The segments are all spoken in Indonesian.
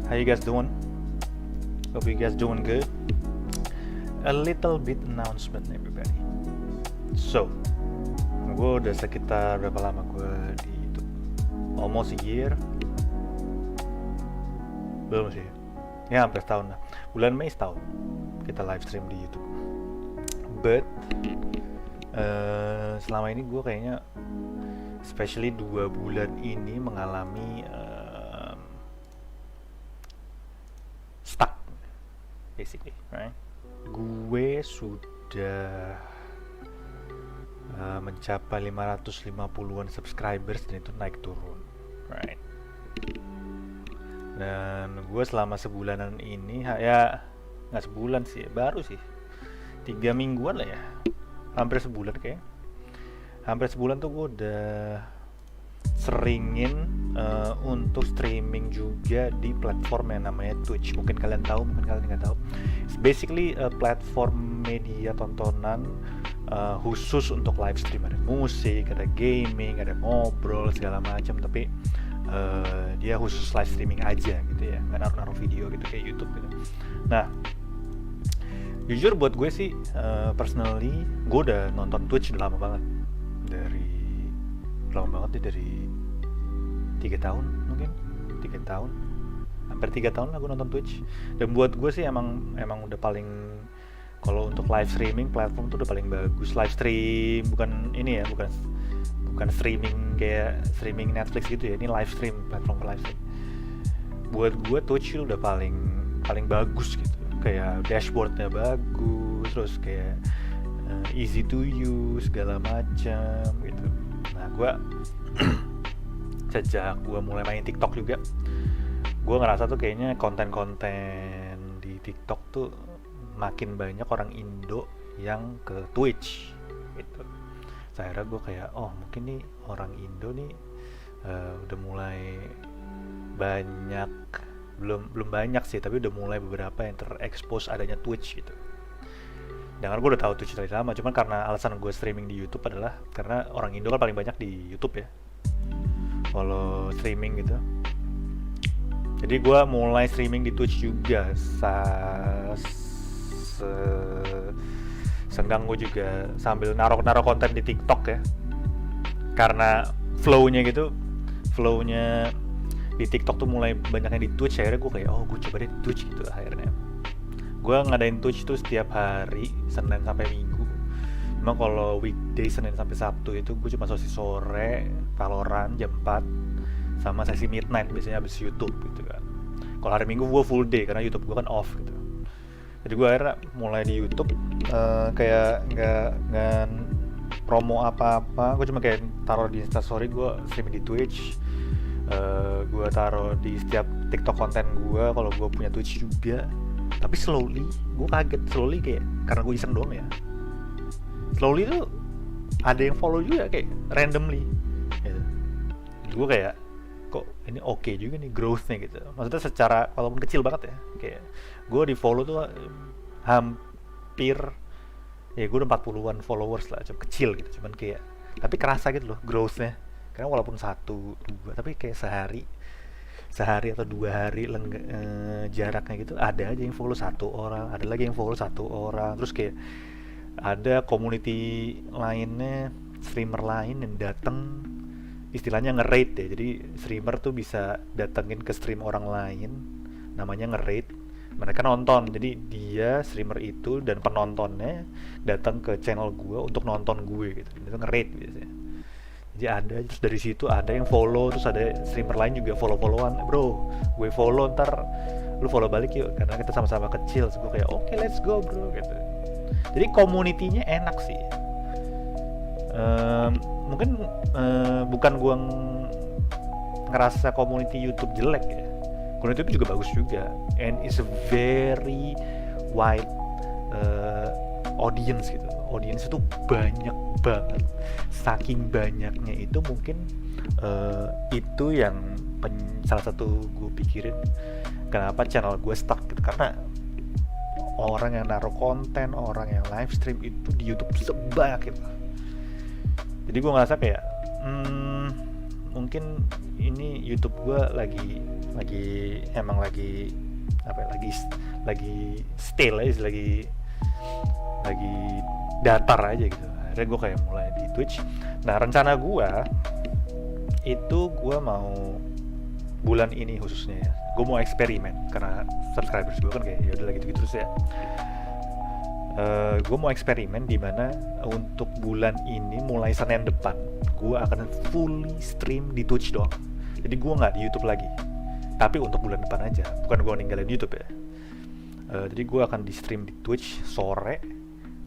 How you guys doing? Hope you guys doing good. A little bit announcement everybody. So, gue udah sekitar berapa lama gue di YouTube? Almost a year. Belum sih. Ya hampir setahun lah. Bulan Mei setahun kita live stream di YouTube. But selama ini gue kayaknya especially 2 bulan ini mengalami stuck basically, right? Gue sudah mencapai 550-an subscribers dan itu naik turun, right? Dan gue selama sebulanan ini ya nggak sebulan sih, baru sih 3 mingguan lah ya, hampir sebulan kayak. Hampir sebulan tuh gue udah seringin untuk streaming juga di platform yang namanya Twitch. Mungkin kalian tahu, mungkin kalian nggak tahu. It's basically a platform media tontonan khusus untuk live stream. Ada musik, ada gaming, ada ngobrol segala macam. Tapi dia khusus live streaming aja gitu ya, nggak naruh video gitu kayak YouTube gitu. Nah, jujur buat gue sih personally, gue udah nonton Twitch udah lama banget. Lama banget nih, dari 3 tahun mungkin, 3 tahun, hampir 3 tahun lah gue nonton Twitch. Dan buat gue sih emang udah paling, kalau untuk live streaming platform tuh udah paling bagus. Live stream bukan ini ya, bukan streaming kayak streaming Netflix gitu ya, ini live stream, platform live stream. Buat gue Twitch udah paling bagus gitu, kayak dashboardnya bagus, terus kayak easy to use segala macam gitu. Nah, gue sejak gue mulai main TikTok juga, gue ngerasa tuh kayaknya konten-konten di TikTok tuh makin banyak orang Indo yang ke Twitch gitu. Akhirnya gue kayak, oh mungkin nih orang Indo nih udah mulai banyak, belum banyak sih, tapi udah mulai beberapa yang terekspos adanya Twitch gitu. Jangan, gue udah tahu Twitch dari lama, cuman karena alasan gue streaming di YouTube adalah karena orang Indo kan paling banyak di YouTube ya, kalau streaming gitu. Jadi gue mulai streaming di Twitch juga. Senggang gue juga sambil naruh konten di TikTok ya, karena flownya di TikTok tuh mulai banyaknya di Twitch. Akhirnya gue kayak, oh gue coba deh di Twitch gitu. Akhirnya gue ngadain Twitch tuh setiap hari, Senin sampai Minggu. Cuma kalau weekday Senin sampai Sabtu itu gue cuma sesi sore, Valorant jam 4, sama sesi midnight biasanya habis YouTube gitu kan. Kalau hari Minggu gue full day karena YouTube gue kan off gitu. Jadi gue akhirnya mulai di YouTube kayak nggak promo apa-apa. Gue cuma kayak taruh di Instastory gue streaming di Twitch. Gue taruh di setiap TikTok konten gue kalau gue punya Twitch juga. Tapi slowly, gue kaget slowly, kayak karena gue iseng doang ya. Slowly tuh ada yang follow juga kayak randomly gitu. Gue kayak, kok ini oke juga nih growth-nya gitu. Maksudnya secara walaupun kecil banget ya, kayak gue di follow tuh hampir ya gue udah 40-an followers lah, cuma kecil gitu, cuman kayak tapi kerasa gitu loh growth-nya. Karena walaupun 1, 2, tapi kayak sehari atau 2 hari jaraknya gitu, ada aja yang follow 1 orang, ada lagi yang follow 1 orang, terus kayak ada community lainnya, streamer lain yang datang, istilahnya nge-raid ya. Jadi streamer tuh bisa datengin ke stream orang lain, namanya nge-raid. Mereka nonton, jadi dia streamer itu dan penontonnya datang ke channel gue untuk nonton gue gitu. Itu nge-raid biasanya. Jadi ada, terus dari situ ada yang follow, terus ada streamer lain juga follow-followan. Bro, gue follow, ntar lu follow balik yuk, karena kita sama-sama kecil. Terus gue kayak, oke, let's go bro gitu. Jadi community-nya enak sih. Mungkin bukan gue ngerasa community YouTube jelek ya. Community YouTube juga bagus juga, and it's a very wide audience gitu. Audience itu banyak banget. Saking banyaknya itu mungkin itu yang salah satu gue pikirin kenapa channel gue stuck gitu. Karena orang yang naruh konten, orang yang live stream itu di YouTube sebanyak itu. Jadi gue ngerasa kayak mungkin ini YouTube gue lagi emang lagi apa ya, lagi stale aja, lagi datar aja gitu. Akhirnya gue kayak mulai di Twitch. Nah, rencana gue itu gue mau bulan ini khususnya ya, gue mau eksperimen karena subscribers gue kan kayak ya udah gitu terus ya. Gue mau eksperimen di mana untuk bulan ini mulai Senin depan gue akan fully stream di Twitch doang. Jadi gue nggak di YouTube lagi. Tapi untuk bulan depan aja, bukan gue ninggalin YouTube ya. Jadi gue akan di stream di Twitch sore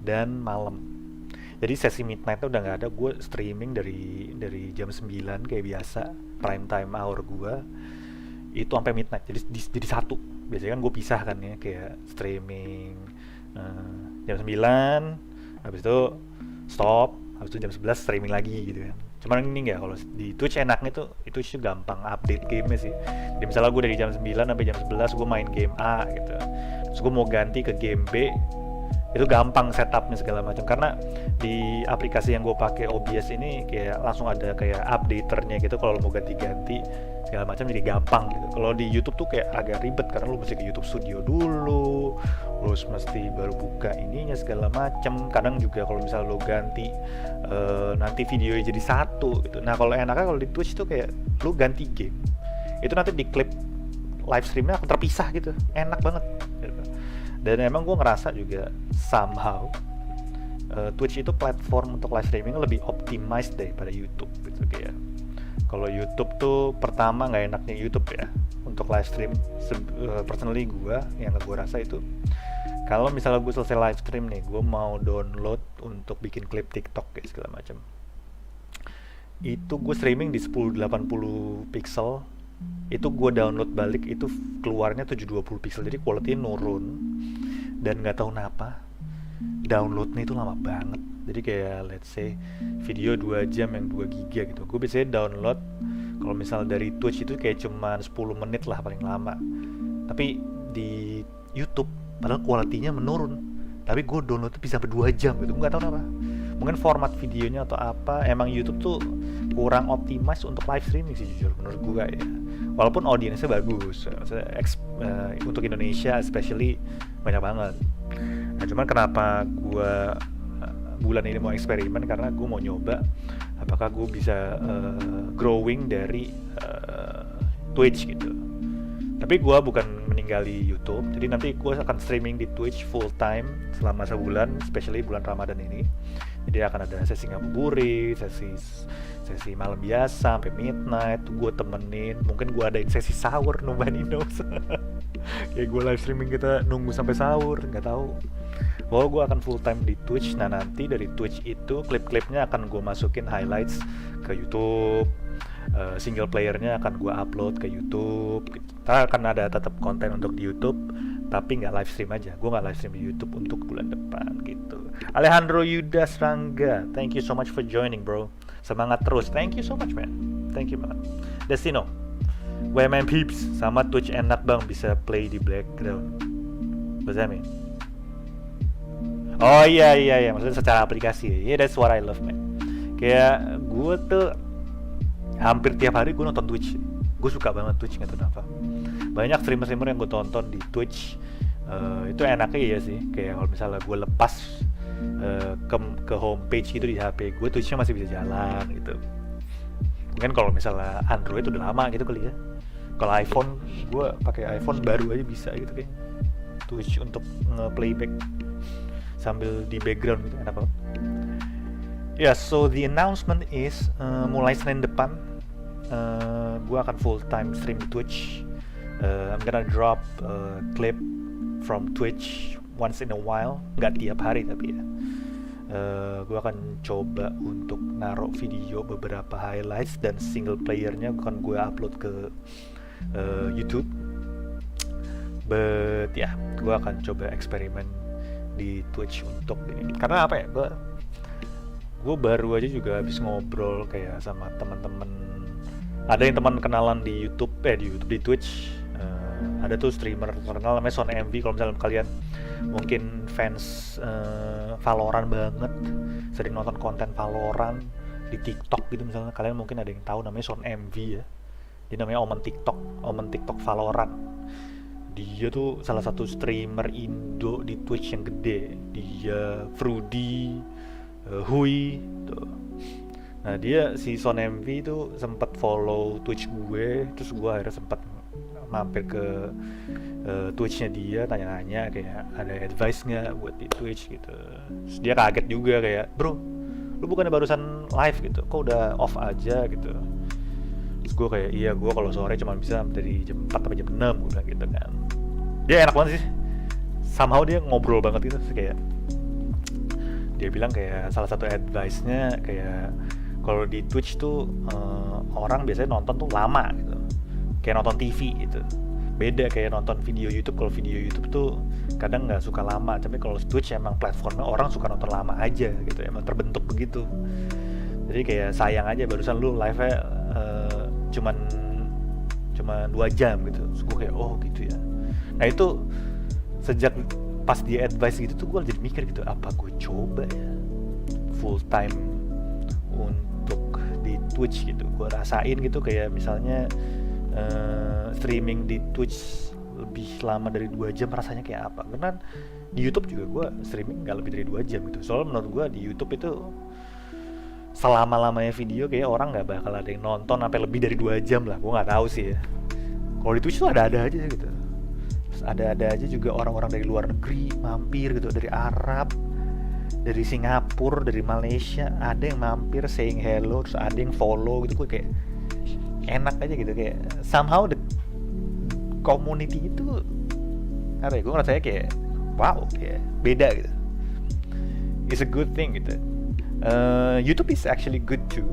dan malam. Jadi sesi midnight udah nggak ada, gue streaming dari jam 9 kayak biasa, prime time hour gue itu sampai midnight. Jadi satu. Biasanya kan gue pisah kan ya, kayak streaming jam 9, habis itu stop, habis itu jam 11 streaming lagi gitu kan. Cuman ini enggak, kalau di Twitch enaknya tuh itu gampang update gamenya sih. Jadi misalnya gue dari jam 9 sampai jam 11 gue main game A gitu, terus gue mau ganti ke game B, itu gampang setupnya segala macam. Karena di aplikasi yang gue pakai OBS ini kayak langsung ada kayak updaternya gitu, kalau mau ganti-ganti segala macam jadi gampang gitu. Kalau di YouTube tuh kayak agak ribet karena lu mesti ke YouTube Studio dulu, terus mesti baru buka ininya segala macam. Kadang juga kalau misalnya lu ganti nanti videonya jadi satu gitu. Nah, kalau enaknya kalau di Twitch tuh kayak lu ganti game, itu nanti di klip live streamnya akan terpisah gitu, enak banget gitu. Dan emang gue ngerasa juga somehow Twitch itu platform untuk live streaming lebih optimized daripada YouTube gitu. Kayak kalau YouTube tuh pertama nggak enaknya YouTube ya untuk live stream. Personally gue yang gue rasa itu, kalau misalnya gue selesai live stream nih, gue mau download untuk bikin klip TikTok kayak segala macam, itu gue streaming di 1080 pixel, itu gue download balik itu keluarnya 720 pixel, jadi quality nurun. Dan nggak tahu kenapa downloadnya itu lama banget. Jadi kayak let's say video 2 jam yang 2 giga gitu, gue biasanya download kalau misal dari Twitch itu kayak cuman 10 menit lah paling lama. Tapi di YouTube padahal kualitinya menurun, tapi gue download tuh bisa sampai 2 jam gitu, nggak tahu kenapa. Mungkin format videonya atau apa, emang YouTube tuh kurang optimize untuk live streaming sih jujur menurut gue ya. Walaupun audiensnya bagus, untuk Indonesia especially banyak banget. Nah, cuman kenapa gue bulan ini mau eksperimen, karena gue mau nyoba apakah gue bisa growing dari Twitch gitu. Tapi gue bukan meninggali YouTube, jadi nanti gue akan streaming di Twitch full time selama sebulan, especially bulan Ramadan ini. Jadi akan ada sesi ngabuburit, sesi malam biasa sampai midnight, gue temenin. Mungkin gue adain sesi sahur, nobody knows. Kayak gue live streaming kita nunggu sampai sahur, nggak tahu. Bahwa gue akan full time di Twitch. Nah, nanti dari Twitch itu klip-klipnya akan gue masukin highlights ke YouTube. Single playernya akan gue upload ke YouTube. Kita akan ada tetap konten untuk di YouTube, tapi nggak live stream aja. Gue nggak live stream di YouTube untuk bulan depan gitu. Alejandro Yudas Rangga, thank you so much for joining bro. Semangat terus, thank you so much man. Thank you banget. Destino, WMM Peeps, sama Twitch enak bang, bisa play di background. What's that mean? Oh iya, maksudnya secara aplikasi. Yeah, that's what I love man. Kayak gue tuh hampir tiap hari gue nonton Twitch. Gue suka banget Twitch, nggak tahu kenapa. Banyak streamer-streamer yang gue tonton di Twitch. Itu enaknya ya sih. Kayak kalau misalnya gue lepas ke homepage gitu di HP gue, Twitch-nya masih bisa jalan gitu. Mungkin kalau misalnya Android udah lama gitu kali ya. Kalau iPhone, gue pakai iPhone baru aja bisa gitu kayak Twitch untuk nge-playback sambil di background gitu, enak banget. Yeah, so the announcement is mulai Senin depan gue akan full time stream di Twitch. I'm gonna drop clip from Twitch once in a while, nggak tiap hari tapi ya. Gue akan coba untuk naruh video beberapa highlights dan single playernya akan gue upload ke YouTube. But ya, gue akan coba eksperimen di Twitch untuk ini. Karena apa ya? Gue baru aja juga habis ngobrol kayak sama teman-teman. Ada yang teman kenalan di YouTube, di Twitch. Ada tuh streamer terkenal namanya Son MV. Kalau misalnya kalian mungkin fans Valorant banget, sering nonton konten Valorant di TikTok gitu misalnya, kalian mungkin ada yang tahu namanya Son MV ya. Dia namanya Omen TikTok Valorant. Dia tuh salah satu streamer Indo di Twitch yang gede. Dia Fruity, Hui tuh. Nah dia si Son MV itu sempat follow Twitch gue, terus gue akhirnya sempat mampir ke Twitch-nya dia, tanya-tanya kayak ada advice nggak buat di Twitch gitu. Terus dia kaget juga kayak, bro, lu bukannya barusan live gitu, kok udah off aja gitu. Terus gue kayak, iya gue kalau sore cuma bisa dari jam 4 sampai jam 6, gue bilang gitu kan. Dia enak banget sih, somehow dia ngobrol banget gitu, kayak dia bilang kayak salah satu advice-nya kayak kalau di Twitch tuh orang biasanya nonton tuh lama gitu, kayak nonton TV gitu. Beda kayak nonton video YouTube. Kalau video YouTube tuh kadang nggak suka lama, tapi kalau Twitch emang platformnya orang suka nonton lama aja gitu, emang terbentuk begitu. Jadi kayak sayang aja barusan lu live-nya cuman 2 jam gitu. Terus gue kayak oh gitu ya. Nah itu sejak pas dia advice gitu tuh gue jadi mikir gitu, apa gue coba ya full time untuk di Twitch gitu. Gue rasain gitu kayak misalnya streaming di Twitch lebih lama dari 2 jam rasanya kayak apa. Karena di YouTube juga gue streaming gak lebih dari 2 jam gitu. Soalnya menurut gue di YouTube itu selama-lamanya video kayak orang gak bakal ada yang nonton sampai lebih dari 2 jam lah. Gue gak tahu sih ya. Kalau di Twitch tuh ada-ada aja gitu. Terus ada-ada aja juga orang-orang dari luar negeri mampir gitu, dari Arab, dari Singapura, dari Malaysia, ada yang mampir saying hello, terus ada yang follow gitu. Gue kayak enak aja gitu, kayak somehow the community itu apa ya, gue ngerasanya kayak wow, kayak beda gitu. It's a good thing gitu. YouTube is actually good too.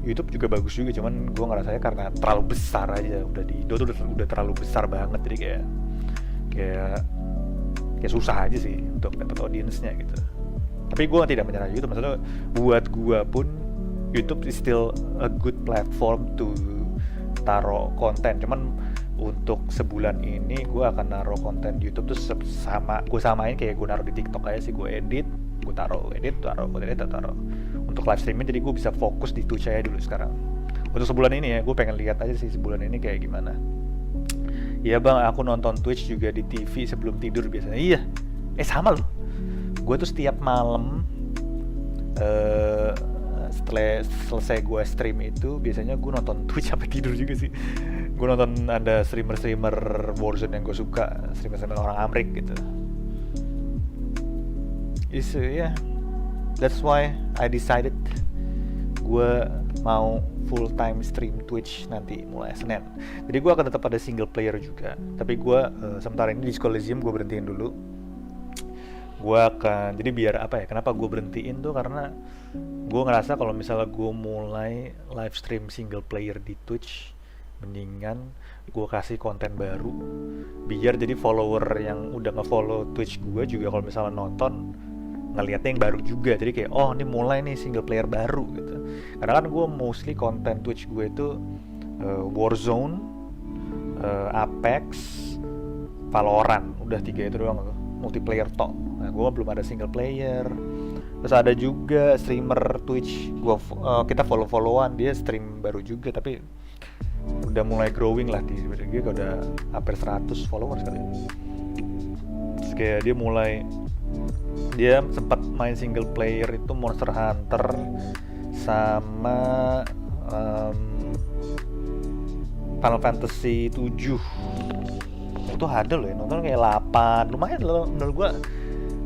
YouTube juga bagus juga, cuman gue ngerasanya karena terlalu besar aja, udah di Indo tuh udah terlalu besar banget, jadi kayak susah aja sih untuk dapat audiensnya gitu. Tapi gue tidak menyerah YouTube, maksudnya buat gue pun YouTube is still a good platform to taruh konten. Cuman untuk sebulan ini gue akan naruh konten di YouTube tuh gue samain kayak gue naruh di TikTok aja sih. Gue edit, gue taruh untuk live streaming, jadi gue bisa fokus di Twitch aja dulu sekarang. Untuk sebulan ini ya, gue pengen lihat aja sih sebulan ini kayak gimana. Iya bang, aku nonton Twitch juga di TV sebelum tidur biasanya. Iya, sama loh. Gue tuh setiap malam setelah selesai gue stream itu biasanya gue nonton Twitch sampai tidur juga sih. Gue nonton ada streamer Warzone yang gue suka, streamer orang Amrik gitu. Yeah, that's why I decided gue mau full time stream Twitch nanti mulai Senin. Jadi gue akan tetap ada single player juga, tapi gue sementara ini di Coliseum gue berhentiin dulu. Gue akan, jadi biar apa ya, kenapa gue berhentiin tuh karena gue ngerasa kalau misalnya gue mulai live stream single player di Twitch, mendingan gue kasih konten baru biar jadi follower yang udah nge-follow Twitch gue juga kalau misalnya nonton ngeliatnya yang baru juga. Jadi kayak oh ini mulai nih single player baru gitu. Karena kan gue mostly konten Twitch gue itu Warzone, Apex, Valorant, udah 3 itu doang tuh, multiplayer tok. Nah gue belum ada single player. Terus ada juga streamer Twitch kita follow-followan, dia stream baru juga tapi udah mulai growing lah, dia udah hampir 100 followers kali. Terus kayak dia sempat main single player itu Monster Hunter sama Final Fantasy 7. Itu ada loh ya, nonton kayak 8. Lumayan loh menurut gua,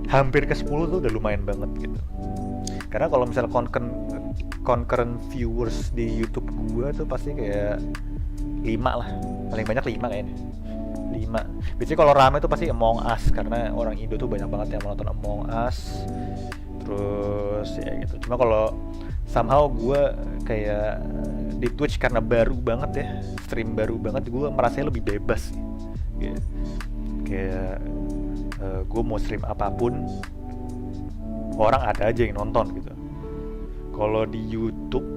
hampir ke 10 tuh udah lumayan banget gitu. Karena kalau misalnya concurrent viewers di YouTube gua tuh pasti kayak 5 lah, paling banyak 5 kayaknya. 5. Biasanya kalau rame tuh pasti Among Us, karena orang Indo tuh banyak banget yang menonton Among Us. Terus ya gitu. Cuma kalau somehow gue kayak di Twitch karena baru banget ya, stream baru banget, gue merasanya lebih bebas gitu. Kayak gue mau stream apapun orang ada aja yang nonton gitu. Kalau di YouTube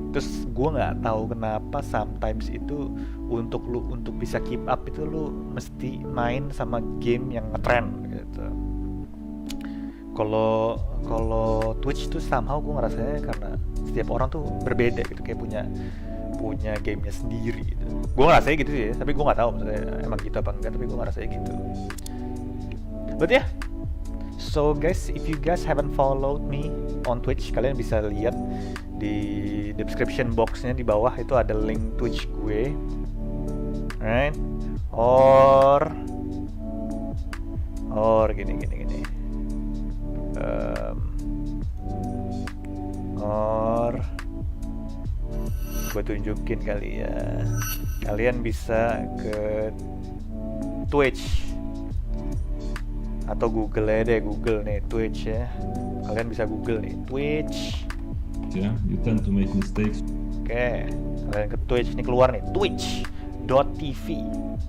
terus gue nggak tahu kenapa sometimes itu untuk bisa keep up itu lu mesti main sama game yang ngetrend gitu. Kalau Twitch tuh somehow gue ngerasanya karena setiap orang tuh berbeda gitu, kayak punya gamenya sendiri gitu. Gue ngerasa gitu sih ya, tapi gue nggak tahu maksudnya emang gitu apa enggak, tapi gue ngerasa gitu. But yeah, so guys, if you guys haven't followed me on Twitch, kalian bisa lihat di description boxnya di bawah itu ada link Twitch gue, right? Or gini. Or gue tunjukin kali ya. Kalian bisa ke Twitch atau Google aja deh, Google nih Twitch ya. Kalian bisa Google nih Twitch. Yeah, you tend to make mistakes. Oke, kalian ke Twitch, ini keluar nih twitch.tv.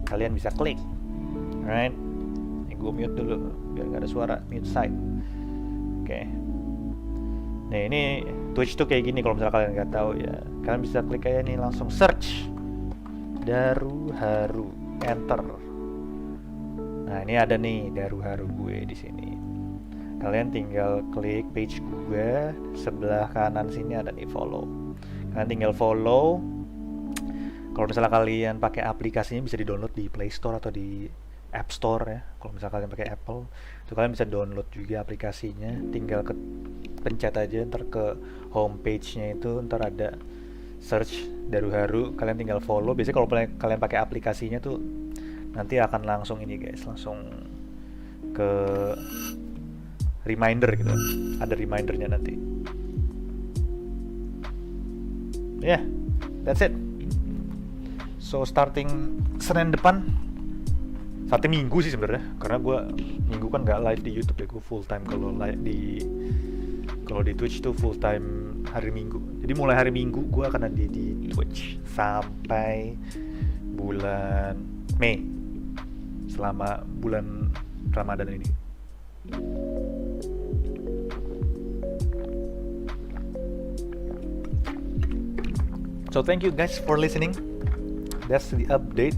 Kalian bisa klik, right? Ini gue mute dulu biar nggak ada suara, mute site. Oke. Nah ini Twitch tuh kayak gini kalau misalnya kalian nggak tahu ya. Kalian bisa klik aja nih, langsung search Daru Haru, enter. Nah ini ada nih Daru Haru gue di sini. Kalian tinggal klik page gue, sebelah kanan sini ada nih follow. Kalian tinggal follow. Kalau misalnya kalian pakai aplikasinya bisa di-download di Play Store atau di App Store ya. Kalau misalnya kalian pakai Apple, itu kalian bisa download juga aplikasinya. Tinggal pencet aja, ntar ke homepage-nya itu ntar ada search Daru Haru. Kalian tinggal follow. Biasanya kalau kalian pakai aplikasinya tuh nanti akan langsung ini guys, langsung ke reminder gitu, ada remindernya nanti. Yeah, that's it. So starting Senin depan, starting Minggu sih sebenarnya, karena gue Minggu kan nggak live di YouTube ya, gue full time kalau di Twitch tuh full time hari Minggu. Jadi mulai hari Minggu gue akan ada di Twitch sampai bulan Mei, selama bulan Ramadan ini. So thank you guys for listening. That's the update